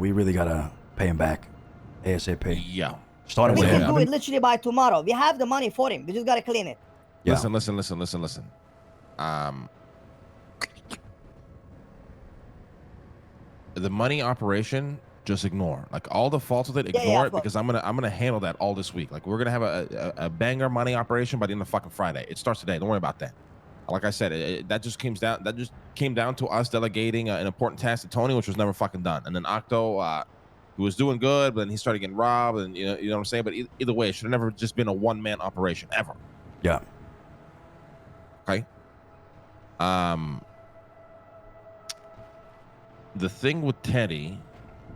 we really gotta pay him back ASAP. Yeah. Starting We with can him. do it literally by tomorrow. We have the money for him. We just gotta clean it. Yeah. Listen. The money operation, just ignore. Like all the faults with it, ignore it because I'm gonna handle that all this week. Like we're gonna have a banger money operation by the end of fucking Friday. It starts today. Don't worry about that. Like I said, that just came down to us delegating an important task to Tony, which was never fucking done. And then Octo, he was doing good, but then he started getting robbed, and you know what I'm saying. But either way, it should have never just been a one-man operation ever. Yeah. Okay. The thing with Teddy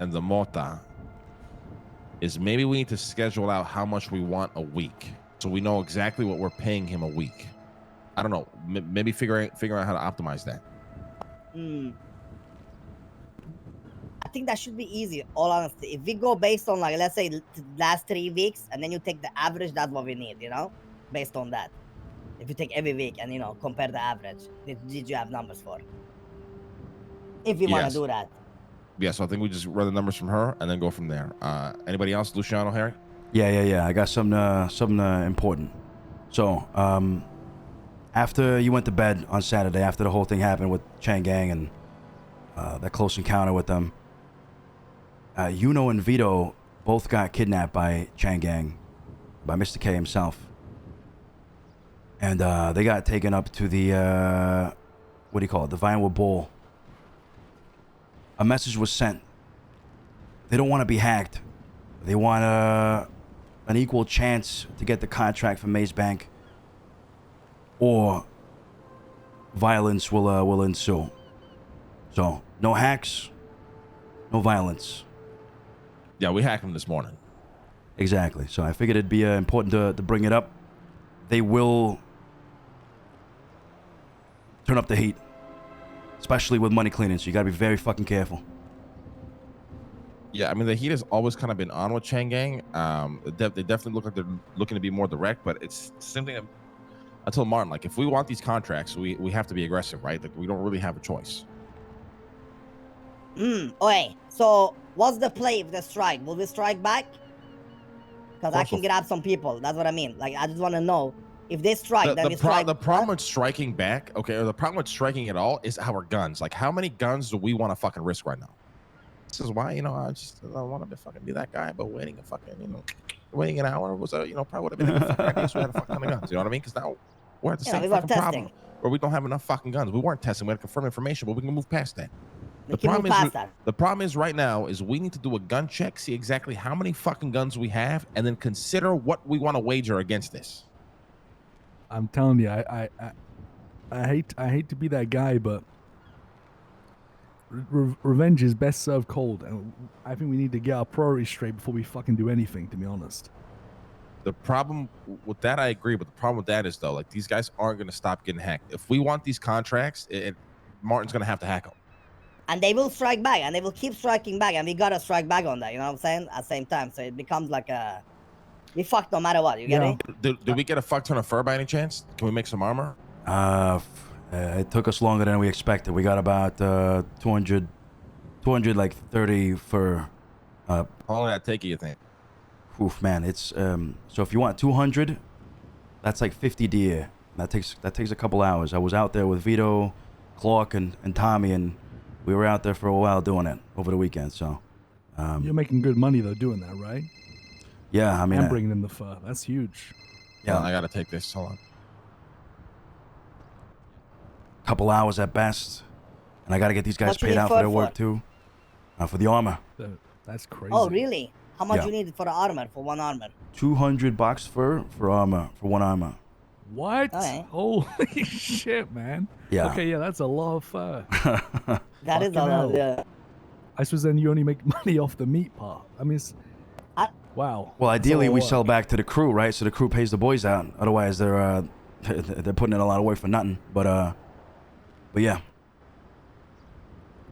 and the Mota is maybe we need to schedule out how much we want a week, so we know exactly what we're paying him a week. I don't know. Maybe figure out how to optimize that. I think that should be easy. All honesty, if we go based on like let's say the last 3 weeks, and then you take the average, that's what we need. You know, based on that. If you take every week and compare the average, did you have numbers for? If you want to do that. Yeah, so I think we just run the numbers from her and then go from there. Anybody else? Luciano, Harry? Yeah. I got something important. So, after you went to bed on Saturday, after the whole thing happened with Chang Gang and that close encounter with them, Yuno and Vito both got kidnapped by Chang Gang, by Mr. K himself. And they got taken up to the, what do you call it, the Vinewood Bowl. A message was sent. They don't want to be hacked. They want an equal chance to get the contract from Maze Bank, or violence will ensue. So, no hacks, no violence. Yeah, we hacked them this morning. Exactly. So I figured it'd be important to bring it up. They will turn up the heat, especially with money cleaning, so you gotta be very fucking careful. Yeah, I mean, the heat has always kind of been on with Chang Gang. They definitely look like they're looking to be more direct, but it's the same thing until Martin. Like, if we want these contracts, we have to be aggressive, right? Like, we don't really have a choice. Okay, so what's the play if they strike? Will we strike back? Because I can grab some people. That's what I mean. Like, I just want to know. If they strike, then we strike. The problem with striking back, okay, or the problem with striking at all is our guns. Like, how many guns do we want to fucking risk right now? This is why, I don't want to fucking be that guy, but waiting waiting an hour was, probably would have been a fucking idea, so we had a fuck ton of guns. You know what I mean? Because now we're at the same fucking problem where we don't have enough fucking guns. We weren't testing. We had confirmed information, but we can move past that. The problem is right now is we need to do a gun check, see exactly how many fucking guns we have, and then consider what we want to wager against this. I'm telling you, I hate to be that guy, but revenge is best served cold, and I think we need to get our priorities straight before we fucking do anything. To be honest, the problem with that, I agree, but the problem with that is though, like these guys aren't going to stop getting hacked. If we want these contracts, Martin's going to have hack them, and they will strike back, and they will keep striking back, and we gotta strike back on that. You know what I'm saying? At the same time, so it becomes like a. We fucked no matter what, you get me? Did we get a fuck ton of fur by any chance? Can we make some armor? It took us longer than we expected. We got about 230 fur. How long did that take you think? Oof, man, it's so if you want 200, that's like 50 deer. That takes a couple hours. I was out there with Vito, Clark, and Tommy, and we were out there for a while doing it over the weekend. So you're making good money though doing that, right? Yeah, I mean, I'm bringing in the fur. That's huge. Yeah, I gotta take this. Hold on. Couple hours at best, and I gotta get these guys paid out for their work too. For the armor. That's crazy. Oh, really? How much you need for the armor, for one armor? $200 for armor, for one armor. What? Okay. Holy shit, man. Yeah. Okay, yeah, that's a lot of fur. That is a lot, yeah. I suppose then you only make money off the meat part. I mean, wow. Well, ideally we sell back to the crew, right? So the crew pays the boys out. Otherwise, they're putting in a lot of work for nothing. But yeah.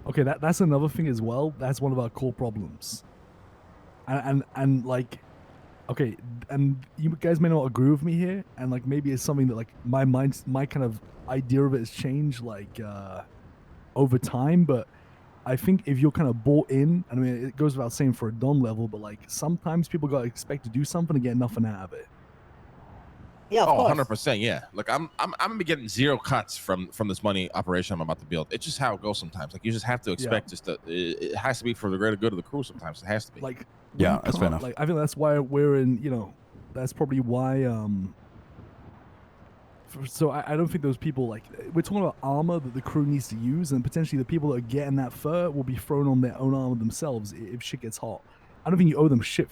Okay, that's another thing as well. That's one of our core problems. And like, okay, and you guys may not agree with me here, and like maybe it's something that like my kind of idea of it has changed like over time, but I think if you're kind of bought in, I mean, it goes without saying for a Don level, but like sometimes people gotta expect to do something and get nothing out of it. Yeah, of Oh, course. 100%. Yeah. Look, I'm gonna be getting zero cuts from this money operation I'm about to build. It's just how it goes sometimes. Like you just have to expect it has to be for the greater good of the crew sometimes. It has to be. Like, Yeah, we that's fair can't- enough. Like, I think that's why we're in. That's probably why. So I don't think those people like we're talking about armor that the crew needs to use, and potentially the people that are getting that fur will be thrown on their own armor themselves if shit gets hot. I don't think you owe them shit